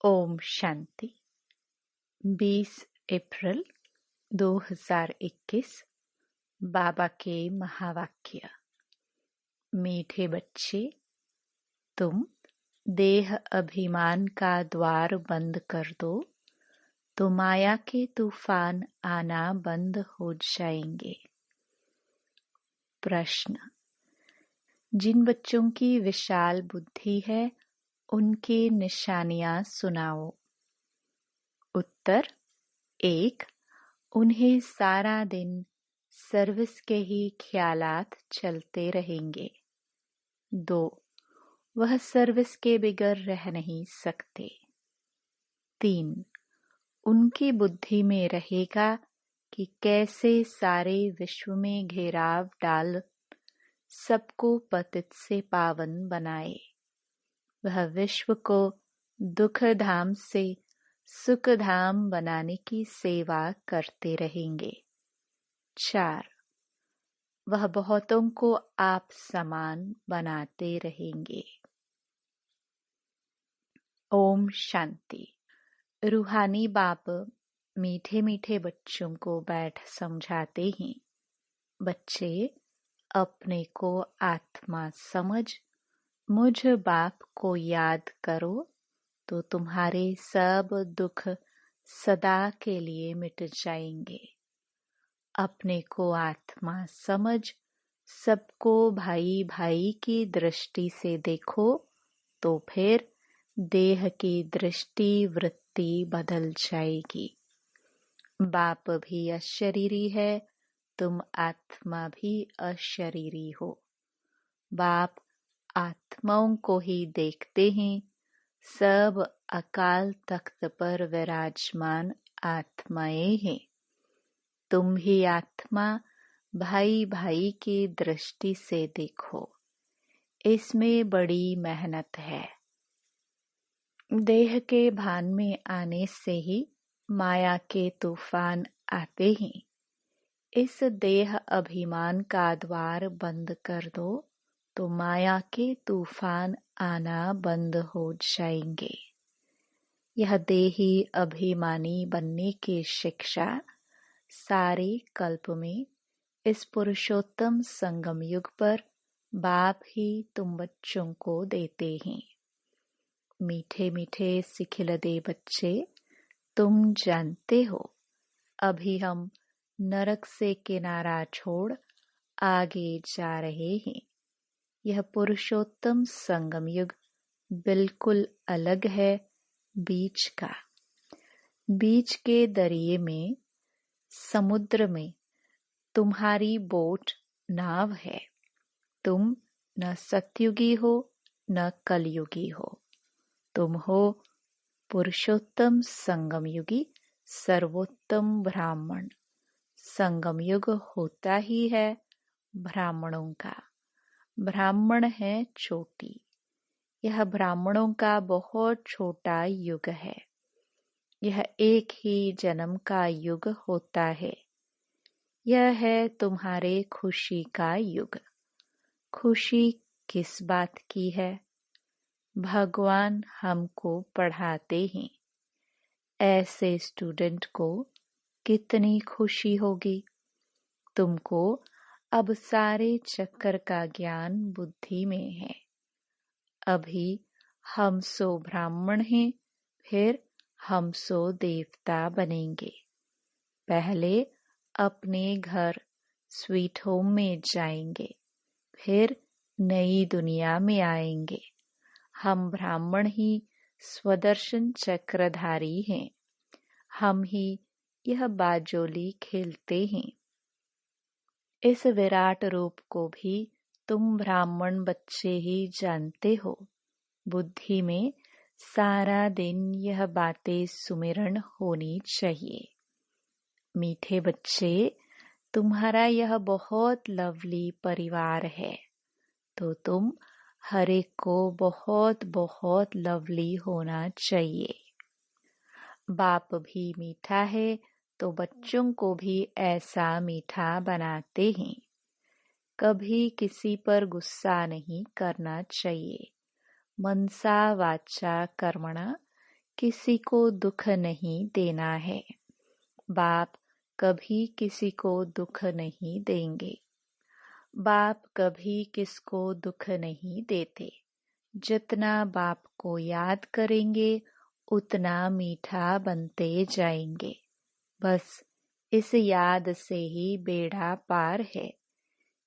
ओम शांति। 20 अप्रैल 2021। बाबा के महावाक्य। मीठे बच्चे, तुम देह अभिमान का द्वार बंद कर दो तो माया के तूफान आना बंद हो जाएंगे। प्रश्न: जिन बच्चों की विशाल बुद्धि है उनकी निशानियां सुनाओ। उत्तर: 1. उन्हें सारा दिन सर्विस के ही ख्यालात चलते रहेंगे। 2. वह सर्विस के बिगर रह नहीं सकते। 3. उनकी बुद्धि में रहेगा कि कैसे सारे विश्व में घेराव डाल सबको पतित से पावन बनाए। वह विश्व को दुख धाम से सुख धाम बनाने की सेवा करते रहेंगे। 4. वह बहुतों को आप समान बनाते रहेंगे। ओम शांति। रूहानी बाप मीठे मीठे बच्चों को बैठ समझाते हैं, बच्चे अपने को आत्मा समझ मुझ बाप को याद करो तो तुम्हारे सब दुख सदा के लिए मिट जाएंगे। अपने को आत्मा समझ सबको भाई भाई की दृष्टि से देखो तो फिर देह की दृष्टि वृत्ति बदल जाएगी। बाप भी अशरीरी है, तुम आत्मा भी अशरीरी हो। बाप आत्माओं को ही देखते हैं, सब अकाल तख्त पर विराजमान आत्माएं हैं। तुम ही आत्मा भाई भाई की दृष्टि से देखो, इसमें बड़ी मेहनत है। देह के भान में आने से ही माया के तूफान आते हैं। इस देह अभिमान का द्वार बंद कर दो तो माया के तूफान आना बंद हो जाएंगे। यह देही अभिमानी बनने की शिक्षा सारे कल्प में इस पुरुषोत्तम संगम युग पर बाप ही तुम बच्चों को देते हैं। मीठे मीठे सिखिलदे बच्चे, तुम जानते हो अभी हम नरक से किनारा छोड़ आगे जा रहे हैं। यह पुरुषोत्तम संगम युग बिल्कुल अलग है बीच का। बीच के दरिये में, समुद्र में तुम्हारी बोट नाव है। तुम न सतयुगी हो न कलयुगी हो, तुम हो पुरुषोत्तम संगम युगी सर्वोत्तम ब्राह्मण। संगम युग होता ही है ब्राह्मणों का। ब्राह्मण है चोटी। यह ब्राह्मणों का बहुत छोटा युग है। यह एक ही जन्म का युग होता है। यह है तुम्हारे खुशी का युग। खुशी किस बात की है? भगवान हमको पढ़ाते हैं। ऐसे स्टूडेंट को कितनी खुशी होगी। तुमको अब सारे चक्कर का ज्ञान बुद्धि में है। अभी हम सो ब्राह्मण हैं, फिर हम सो देवता बनेंगे। पहले अपने घर स्वीट होम में जाएंगे, फिर नई दुनिया में आएंगे। हम ब्राह्मण ही स्वदर्शन चक्रधारी हैं। हम ही यह बाजोली खेलते हैं। इस विराट रूप को भी तुम ब्राह्मण बच्चे ही जानते हो। बुद्धि में सारा दिन यह बातें सुमिरन होनी चाहिए। मीठे बच्चे, तुम्हारा यह बहुत लवली परिवार है, तो तुम हर एक को बहुत बहुत लवली होना चाहिए। बाप भी मीठा है तो बच्चों को भी ऐसा मीठा बनाते हैं। कभी किसी पर गुस्सा नहीं करना चाहिए। मनसा वाचा कर्मणा किसी को दुख नहीं देना है। बाप कभी किसी को दुख नहीं देंगे। बाप कभी किसको दुख नहीं देते। जितना बाप को याद करेंगे उतना मीठा बनते जाएंगे। बस इस याद से ही बेड़ा पार है।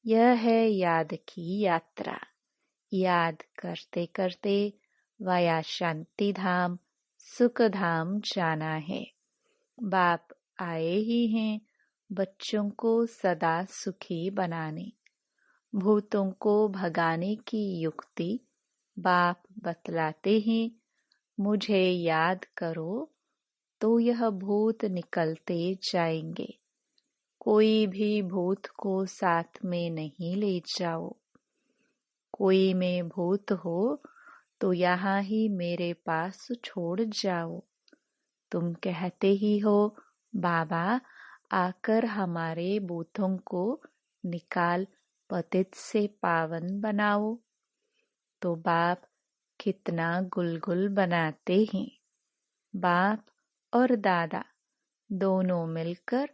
यह है याद की यात्रा। याद करते करते वाया शांति धाम सुख धाम जाना है। बाप आए ही हैं बच्चों को सदा सुखी बनाने। भूतों को भगाने की युक्ति बाप बतलाते हैं। मुझे याद करो तो यह भूत निकलते जाएंगे। कोई भी भूत को साथ में नहीं ले जाओ। कोई में भूत हो तो यहाँ ही मेरे पास छोड़ जाओ। तुम कहते ही हो बाबा आकर हमारे भूतों को निकाल पतित से पावन बनाओ। तो बाप कितना गुलगुल बनाते हैं। बाप और दादा दोनों मिलकर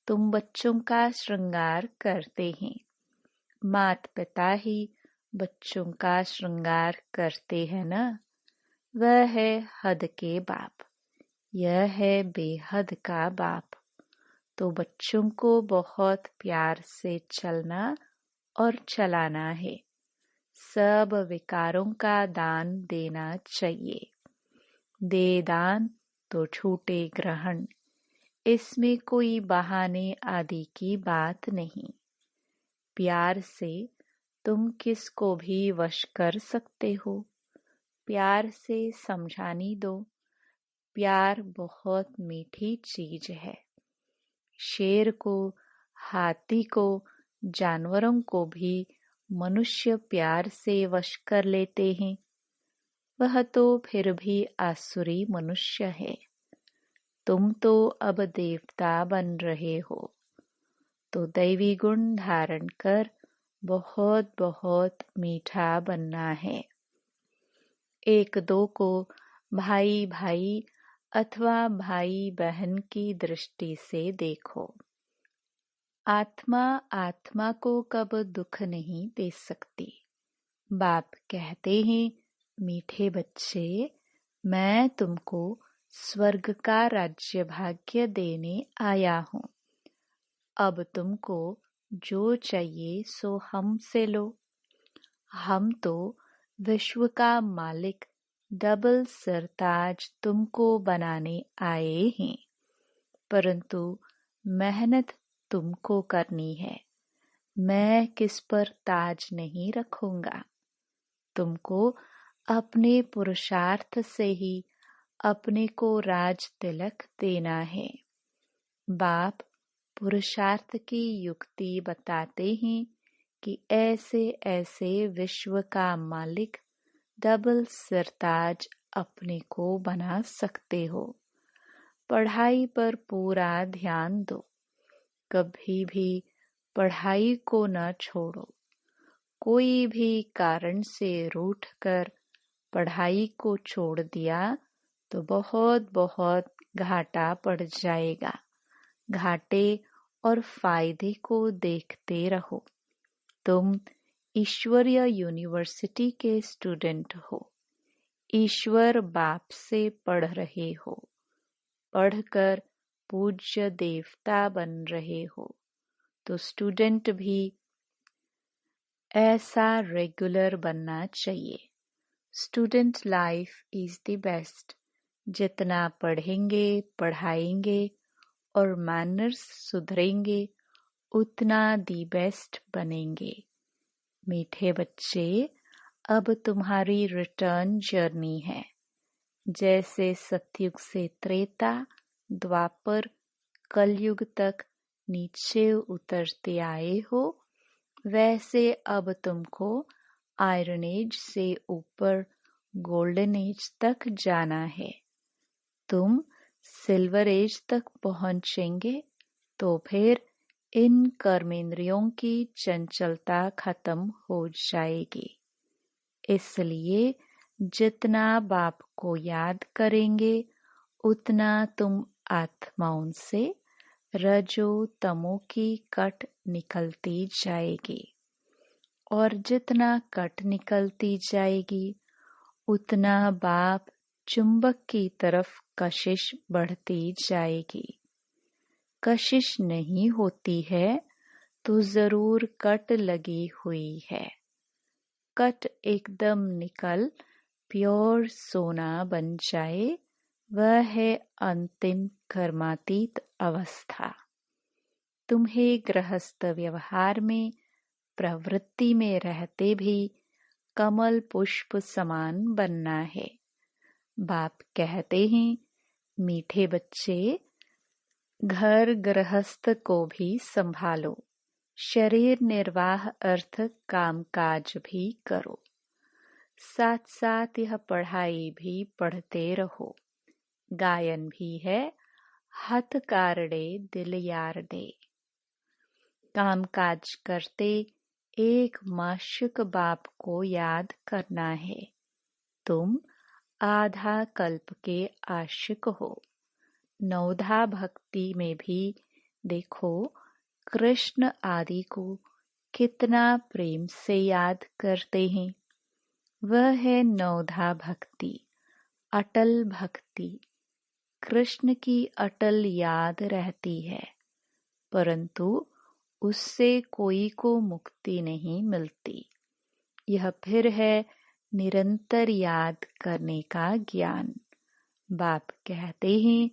तुम बच्चों का श्रृंगार करते हैं। मात पिता ही बच्चों का श्रृंगार करते हैं ना। वह है हद के बाप। यह है बेहद का बाप। तो बच्चों को बहुत प्यार से चलना और चलाना है। सब विकारों का दान देना चाहिए। दे दान तो छूटे ग्रहण। इसमें कोई बहाने आदि की बात नहीं। प्यार से तुम किसको भी वश कर सकते हो। प्यार से समझानी दो। प्यार बहुत मीठी चीज है। शेर को, हाथी को, जानवरों को भी मनुष्य प्यार से वश कर लेते हैं। वह तो फिर भी आसुरी मनुष्य है। तुम तो अब देवता बन रहे हो। तो दैवी गुण धारण कर बहुत बहुत मीठा बनना है। एक दो को भाई भाई अथवा भाई बहन की दृष्टि से देखो। आत्मा आत्मा को कब दुख नहीं दे सकती। बाप कहते हैं मीठे बच्चे, मैं तुमको स्वर्ग का राज्य भाग्य देने आया हूँ। अब तुमको जो चाहिए सो हमसे लो। हम तो विश्व का मालिक डबल सरताज तुमको बनाने आए हैं। परंतु मेहनत तुमको करनी है। मैं किस पर ताज नहीं रखूंगा। तुमको अपने पुरुषार्थ से ही अपने को राज तिलक देना है। बाप पुरुषार्थ की युक्ति बताते हैं कि ऐसे ऐसे विश्व का मालिक डबल सरताज अपने को बना सकते हो। पढ़ाई पर पूरा ध्यान दो। कभी भी पढ़ाई को न छोड़ो। कोई भी कारण से रूठ कर पढ़ाई को छोड़ दिया तो बहुत बहुत घाटा पड़ जाएगा। घाटे और फायदे को देखते रहो। तुम ईश्वरीय यूनिवर्सिटी के स्टूडेंट हो। ईश्वर बाप से पढ़ रहे हो। पढ़कर पूज्य देवता बन रहे हो। तो स्टूडेंट भी ऐसा रेगुलर बनना चाहिए। Student life is the best. जितना पढ़ेंगे पढ़ाएंगे और मैनर्स सुधरेंगे उतना दी बेस्ट बनेंगे। मीठे बच्चे, अब तुम्हारी रिटर्न जर्नी है। जैसे सतयुग से त्रेता, द्वापर, कलयुग तक नीचे उतरते आए हो, वैसे अब तुमको आयरन एज से ऊपर गोल्डन एज तक जाना है। तुम सिल्वर एज तक पहुंचेंगे तो फिर इन कर्मेंद्रियों की चंचलता खत्म हो जाएगी। इसलिए जितना बाप को याद करेंगे उतना तुम आत्माओं से रजो तमो की कट निकलती जाएगी, और जितना कट निकलती जाएगी उतना बाप चुंबक की तरफ कशिश बढ़ती जाएगी। कशिश नहीं होती है तो जरूर कट लगी हुई है। कट एकदम निकल प्योर सोना बन जाए, वह है अंतिम कर्मातीत अवस्था। तुम्हें गृहस्थ व्यवहार में प्रवृत्ति में रहते भी कमल पुष्प समान बनना है। बाप कहते हैं, मीठे बच्चे, घर गृहस्थ को भी संभालो, शरीर निर्वाह अर्थ कामकाज भी करो, साथ साथ यह पढ़ाई भी पढ़ते रहो। गायन भी है, हथ कारडे दिल यार दे। कामकाज करते एक माशुक बाप को याद करना है। तुम आधा कल्प के आशिक हो। नवधा भक्ति में भी देखो, कृष्ण आदि को कितना प्रेम से याद करते हैं। वह है नवधा भक्ति, अटल भक्ति। कृष्ण की अटल याद रहती है, परंतु उससे कोई को मुक्ति नहीं मिलती। यह फिर है निरंतर याद करने का ज्ञान। बाप कहते हैं,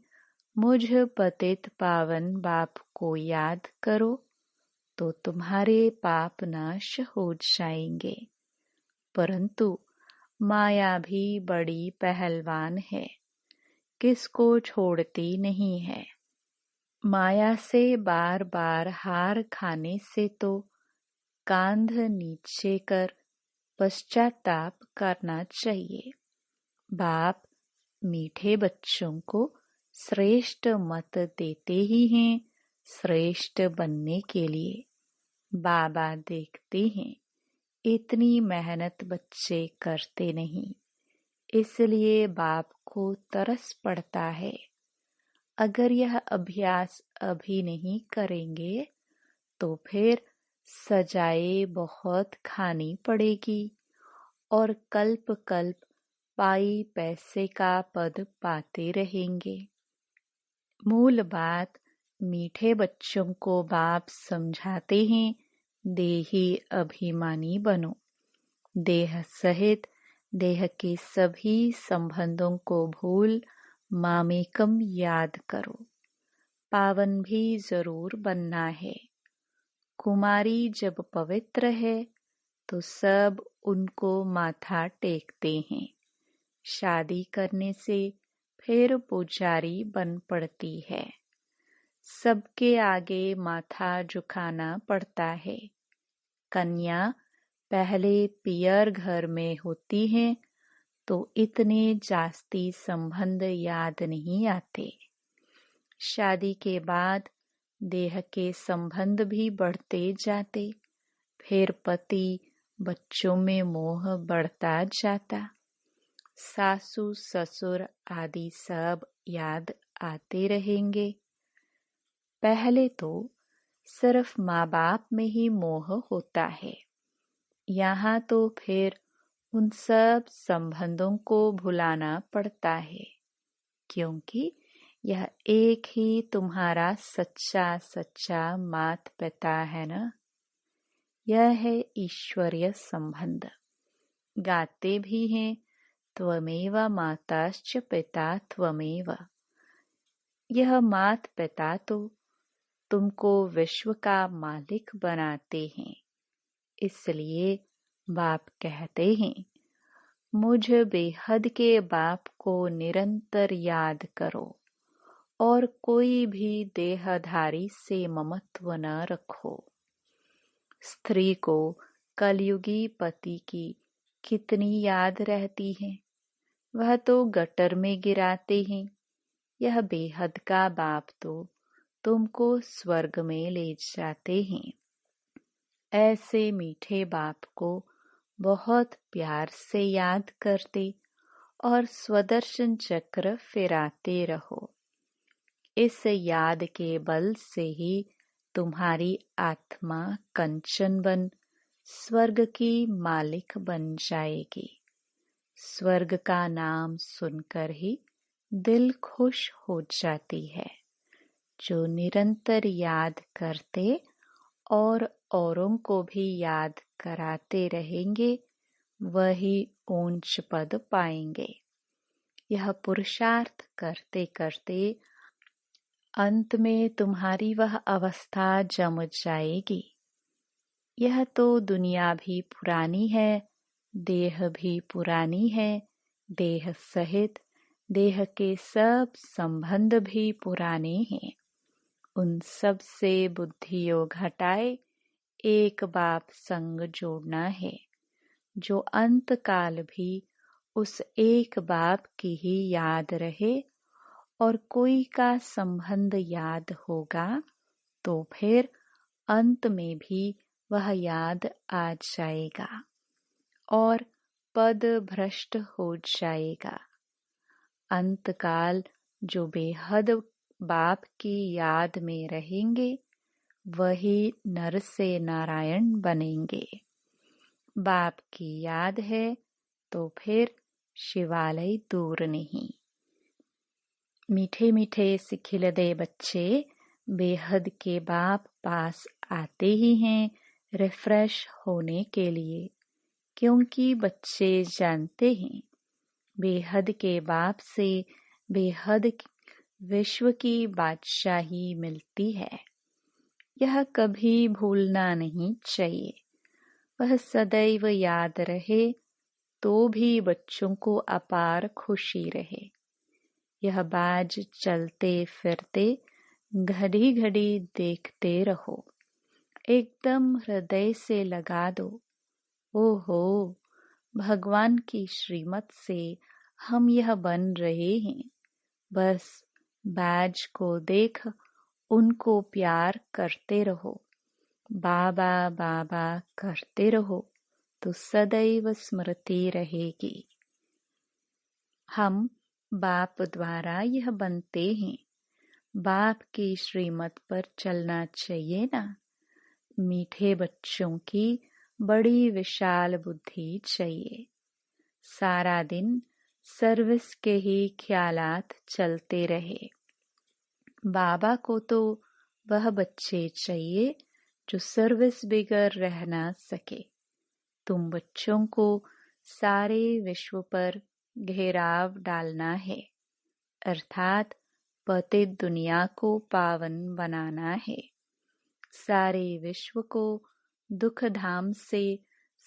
मुझ पतित पावन बाप को याद करो तो तुम्हारे पाप नाश हो जाएंगे। परंतु माया भी बड़ी पहलवान है, किसको छोड़ती नहीं है। माया से बार बार हार खाने से तो कांध नीचे कर पश्चाताप करना चाहिए। बाप मीठे बच्चों को श्रेष्ठ मत देते ही हैं, श्रेष्ठ बनने के लिए। बाबा देखते हैं इतनी मेहनत बच्चे करते नहीं, इसलिए बाप को तरस पड़ता है। अगर यह अभ्यास अभी नहीं करेंगे तो फिर सजाएं बहुत खानी पड़ेगी और कल्प कल्प पाई पैसे का पद पाते रहेंगे। मूल बात मीठे बच्चों को बाप समझाते हैं, देही अभिमानी बनो। देह सहित देह के सभी संबंधों को भूल मामेकम याद करो। पावन भी जरूर बनना है। कुमारी जब पवित्र है तो सब उनको माथा टेकते हैं। शादी करने से फिर पुजारी बन पड़ती है। सबके आगे माथा झुकाना पड़ता है। कन्या पहले पियर घर में होती है तो इतने जास्ती संबंध याद नहीं आते। शादी के बाद देह के संबंध भी बढ़ते जाते, फिर पति बच्चों में मोह बढ़ता जाता। सासू ससुर आदि सब याद आते रहेंगे। पहले तो सिर्फ माँ बाप में ही मोह होता है, यहाँ तो फिर उन सब संबंधों को भुलाना पड़ता है, क्योंकि यह एक ही तुम्हारा सच्चा सच्चा मात पिता है ना। यह है ईश्वरीय संबंध। गाते भी हैं, त्वमेव माताश्च पिता त्वमेव। यह मात पिता तो तुमको विश्व का मालिक बनाते हैं। इसलिए बाप कहते हैं, मुझ बेहद के बाप को निरंतर याद करो और कोई भी देहधारी से ममत्व न रखो। स्त्री को कलयुगी पति की कितनी याद रहती है, वह तो गटर में गिराते हैं। यह बेहद का बाप तो तुमको स्वर्ग में ले जाते हैं। ऐसे मीठे बाप को बहुत प्यार से याद करते और स्वदर्शन चक्र फिराते रहो। इस याद के बल से ही तुम्हारी आत्मा कंचन बन स्वर्ग की मालिक बन जाएगी। स्वर्ग का नाम सुनकर ही दिल खुश हो जाती है। जो निरंतर याद करते और औरों को भी याद कराते रहेंगे, वही ऊंच पद पाएंगे। यह पुरुषार्थ करते करते अंत में तुम्हारी वह अवस्था जम जाएगी। यह तो दुनिया भी पुरानी है, देह भी पुरानी है, देह सहित देह के सब संबंध भी पुराने हैं। उन सब से बुद्धि योग हटाए एक बाप संग जोड़ना है, जो अंत काल भी उस एक बाप की ही याद रहे। और कोई का संबंध याद होगा तो फिर अंत में भी वह याद आ जाएगा और पद भ्रष्ट हो जाएगा। अंतकाल जो बेहद बाप की याद में रहेंगे, वही नर से नारायण बनेंगे। बाप की याद है तो फिर शिवालय दूर नहीं। मीठे मीठे सिखिलदे बच्चे बेहद के बाप पास आते ही हैं रिफ्रेश होने के लिए, क्योंकि बच्चे जानते हैं बेहद के बाप से बेहद विश्व की बादशाही मिलती है। यह कभी भूलना नहीं चाहिए। वह सदैव याद रहे तो भी बच्चों को अपार खुशी रहे। यह बाज चलते फिरते घड़ी घड़ी देखते रहो, एकदम हृदय से लगा दो। ओहो, भगवान की श्रीमत से हम यह बन रहे हैं। बस बाज को देख उनको प्यार करते रहो, बाबा बाबा करते रहो, तो सदैव स्मृति रहेगी। हम बाप द्वारा यह बनते हैं। बाप की श्रीमत पर चलना चाहिए ना। मीठे बच्चों की बड़ी विशाल बुद्धि चाहिए। सारा दिन सर्विस के ही ख्यालात चलते रहे। बाबा को तो वह बच्चे चाहिए जो सर्विस बिगर रह ना सके। तुम बच्चों को सारे विश्व पर घेराव डालना है, अर्थात पतित दुनिया को पावन बनाना है। सारे विश्व को दुख धाम से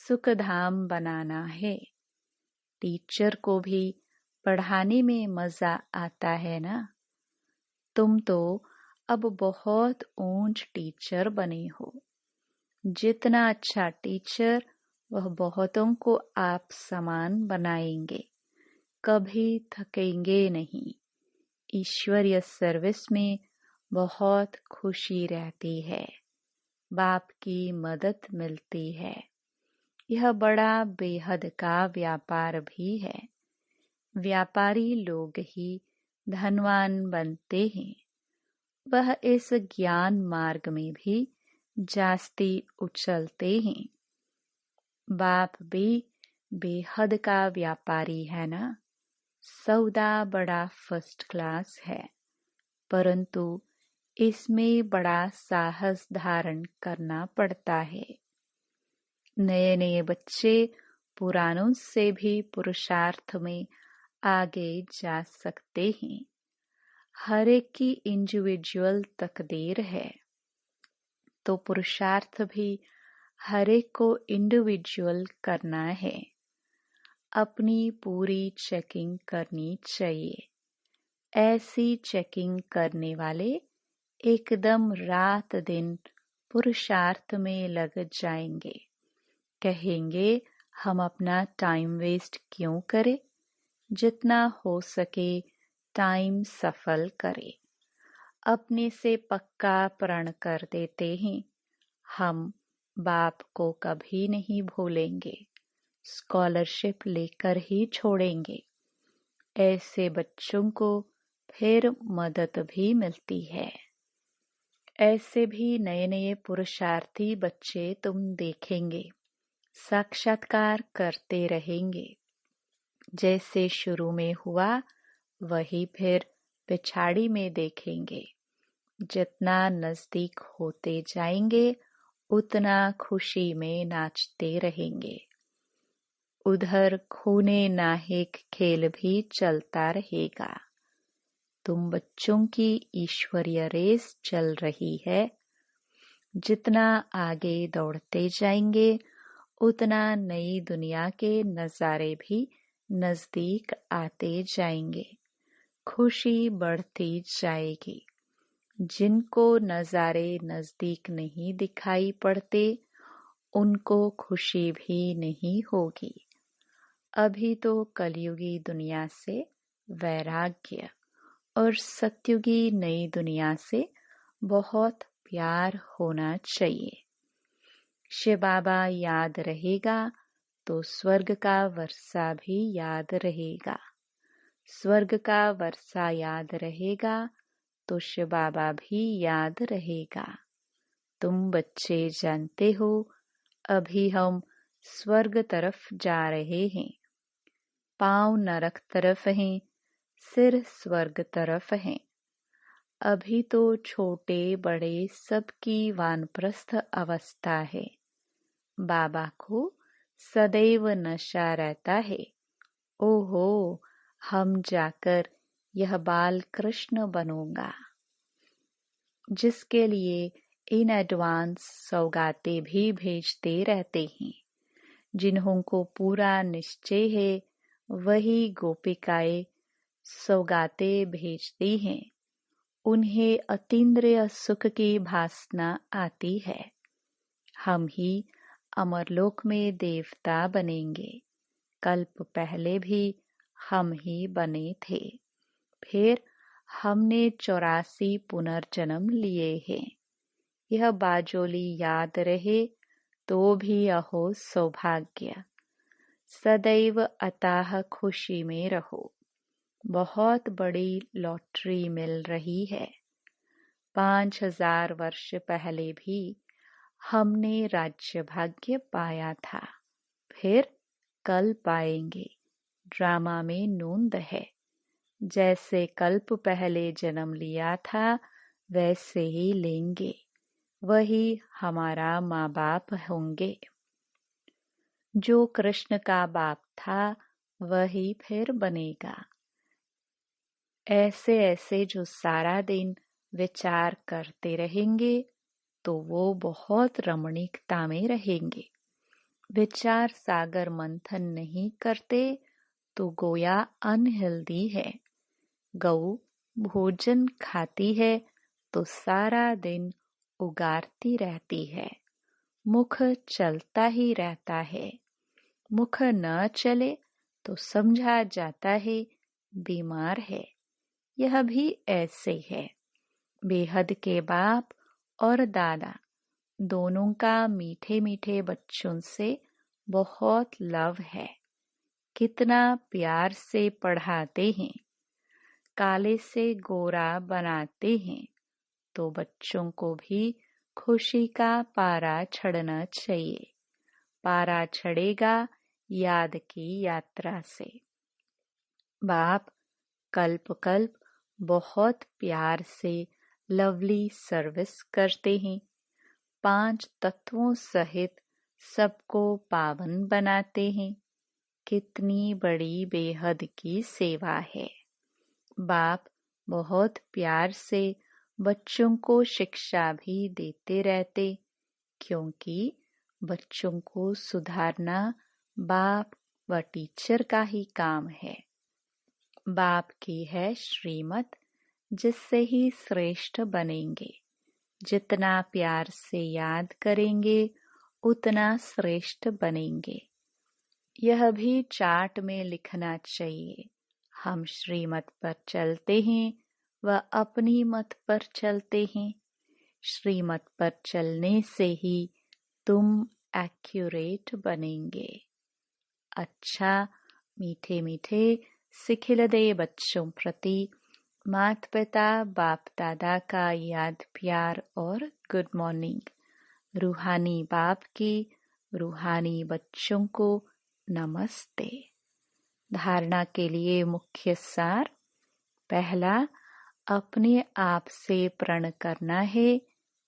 सुख धाम बनाना है। टीचर को भी पढ़ाने में मजा आता है ना। तुम तो अब बहुत ऊंच टीचर बने हो। जितना अच्छा टीचर, वह बहुतों को आप समान बनाएंगे, कभी थकेंगे नहीं। ईश्वरीय सर्विस में बहुत खुशी रहती है, बाप की मदद मिलती है। यह बड़ा बेहद का व्यापार भी है। व्यापारी लोग ही धनवान बनते हैं। वह इस ज्ञान मार्ग में भी जास्ती उछलते हैं। बाप भी बेहद का व्यापारी है ना। सौदा बड़ा फर्स्ट क्लास है, परंतु इसमें बड़ा साहस धारण करना पड़ता है। नए नए बच्चे पुरानों से भी पुरुषार्थ में आगे जा सकते हैं। हर एक की इंडिविजुअल तकदीर है, तो पुरुषार्थ भी हर एक को इंडिविजुअल करना है। अपनी पूरी चेकिंग करनी चाहिए। ऐसी चेकिंग करने वाले एकदम रात दिन पुरुषार्थ में लग जाएंगे। कहेंगे हम अपना टाइम वेस्ट क्यों करें, जितना हो सके टाइम सफल करें। अपने से पक्का प्रण कर देते हैं, हम बाप को कभी नहीं भूलेंगे। स्कॉलरशिप लेकर ही छोड़ेंगे। ऐसे बच्चों को फिर मदद भी मिलती है। ऐसे भी नए नए पुरुषार्थी बच्चे तुम देखेंगे, साक्षात्कार करते रहेंगे। जैसे शुरू में हुआ वही फिर पिछाड़ी में देखेंगे। जितना नजदीक होते जाएंगे उतना खुशी में नाचते रहेंगे। उधर खूने नाहिक खेल भी चलता रहेगा। तुम बच्चों की ईश्वरीय रेस चल रही है। जितना आगे दौड़ते जाएंगे उतना नई दुनिया के नजारे भी नजदीक आते जाएंगे। खुशी बढ़ती जाएगी। जिनको नजारे नजदीक नहीं दिखाई पड़ते उनको खुशी भी नहीं होगी। अभी तो कलयुगी दुनिया से वैराग्य और सत्युगी नई दुनिया से बहुत प्यार होना चाहिए। शिव बाबा याद रहेगा तो स्वर्ग का वर्षा भी याद रहेगा। स्वर्ग का वर्षा याद रहेगा तो शिव बाबा भी याद रहेगा। तुम बच्चे जानते हो अभी हम स्वर्ग तरफ जा रहे हैं। पांव नरक तरफ हैं, सिर स्वर्ग तरफ हैं। अभी तो छोटे बड़े सबकी वानप्रस्थ अवस्था है। बाबा को सदैव नशा रहता है। ओहो, हम जाकर यह बाल कृष्ण बनूंगा। जिसके लिए इन एडवांस सौगातें भी भेजते रहते हैं। जिन्हों को पूरा निश्चय है वही गोपिकाएं सौगातें भेजती हैं। उन्हें अतीन्द्रिय सुख की भासना आती है। हम ही अमरलोक में देवता बनेंगे। कल्प पहले भी हम ही बने थे। फिर हमने 84 पुनर्जन्म लिए हैं। यह बाजोली याद रहे तो भी अहो सौभाग्य। सदैव अताह खुशी में रहो। बहुत बड़ी लॉटरी मिल रही है। 5000 वर्ष पहले भी हमने राज्य भाग्य पाया था। फिर कल पाएंगे। ड्रामा में नोंद है। जैसे कल्प पहले जन्म लिया था वैसे ही लेंगे। वही हमारा माँ बाप होंगे। जो कृष्ण का बाप था वही फिर बनेगा। ऐसे ऐसे जो सारा दिन विचार करते रहेंगे तो वो बहुत रमणीकता में रहेंगे। विचार सागर मंथन नहीं करते तो गोया अनहेल्दी है। गऊ भोजन खाती है तो सारा दिन उगारती रहती है। मुख चलता ही रहता है। मुख न चले तो समझा जाता है बीमार है। यह भी ऐसे है। बेहद के बाप और दादा दोनों का मीठे मीठे बच्चों से बहुत लव है। कितना प्यार से पढ़ाते हैं। काले से गोरा बनाते हैं तो बच्चों को भी खुशी का पारा चढ़ना चाहिए। पारा चढ़ेगा याद की यात्रा से। बाप कल्प कल्प बहुत प्यार से लवली सर्विस करते हैं। 5 तत्वों सहित सबको पावन बनाते हैं। कितनी बड़ी बेहद की सेवा है। बाप बहुत प्यार से बच्चों को शिक्षा भी देते रहते, क्योंकि बच्चों को सुधारना बाप व टीचर का ही काम है। बाप की है श्रीमत, जिससे ही श्रेष्ठ बनेंगे। जितना प्यार से याद करेंगे उतना श्रेष्ठ बनेंगे। यह भी चार्ट में लिखना चाहिए। हम श्रीमत पर चलते हैं व अपनी मत पर चलते हैं। श्रीमत पर चलने से ही तुम एक्यूरेट बनेंगे। अच्छा मीठे मीठे सिखिलदे बच्चों प्रति माता पिता बाप दादा का याद प्यार और गुड मॉर्निंग। रूहानी बाप की रूहानी बच्चों को नमस्ते। धारणा के लिए मुख्य सार। पहला, अपने आप से प्रण करना है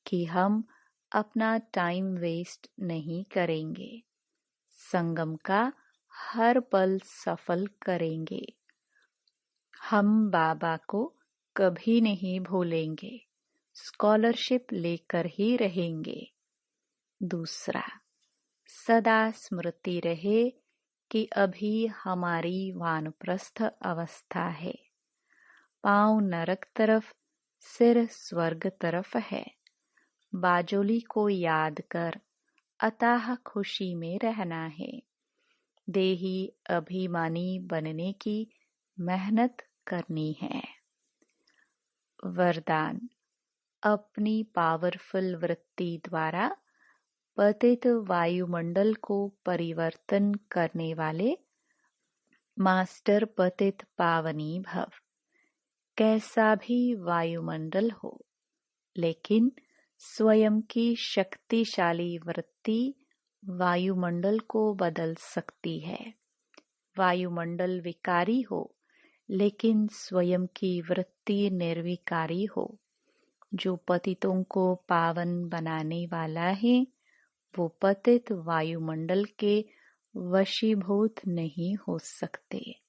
कि हम अपना टाइम वेस्ट नहीं करेंगे, संगम का हर पल सफल करेंगे। हम बाबा को कभी नहीं भूलेंगे, स्कॉलरशिप लेकर ही रहेंगे। दूसरा, सदा स्मृति रहे कि अभी हमारी वानप्रस्थ अवस्था है। पांव नरक तरफ, सिर स्वर्ग तरफ है। बाजोली को याद कर अताह खुशी में रहना है। देही अभिमानी बनने की मेहनत करनी है। वरदान, अपनी पावरफुल वृत्ति द्वारा पतित वायुमंडल को परिवर्तन करने वाले मास्टर पतित पावनी भव। कैसा भी वायुमंडल हो, लेकिन स्वयं की शक्तिशाली वृत्ति वायुमंडल को बदल सकती है। वायुमंडल विकारी हो, लेकिन स्वयं की वृत्ति निर्विकारी हो। जो पतितों को पावन बनाने वाला है, वो पतित वायुमंडल के वशीभूत नहीं हो सकते।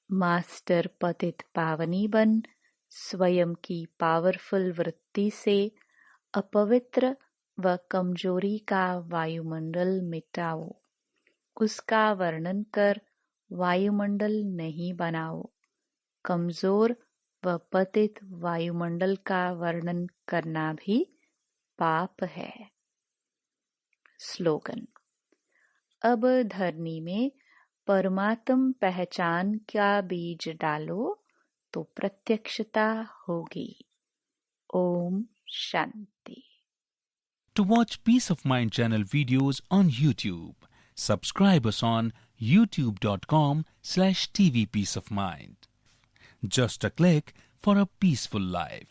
मास्टर पतित पावनी बन स्वयं की पावरफुल वृत्ति से अपवित्र व कमजोरी का वायुमंडल मिटाओ। उसका वर्णन कर वायुमंडल नहीं बनाओ। कमजोर व पतित वायुमंडल का वर्णन करना भी पाप है। स्लोगन, अब धरनी में परमात्म पहचान का बीज डालो तो प्रत्यक्षता होगी। Om Shanti. To watch Peace of Mind channel videos on YouTube, subscribe us on youtube.com/tvpeaceofmind. Just a click for a peaceful life.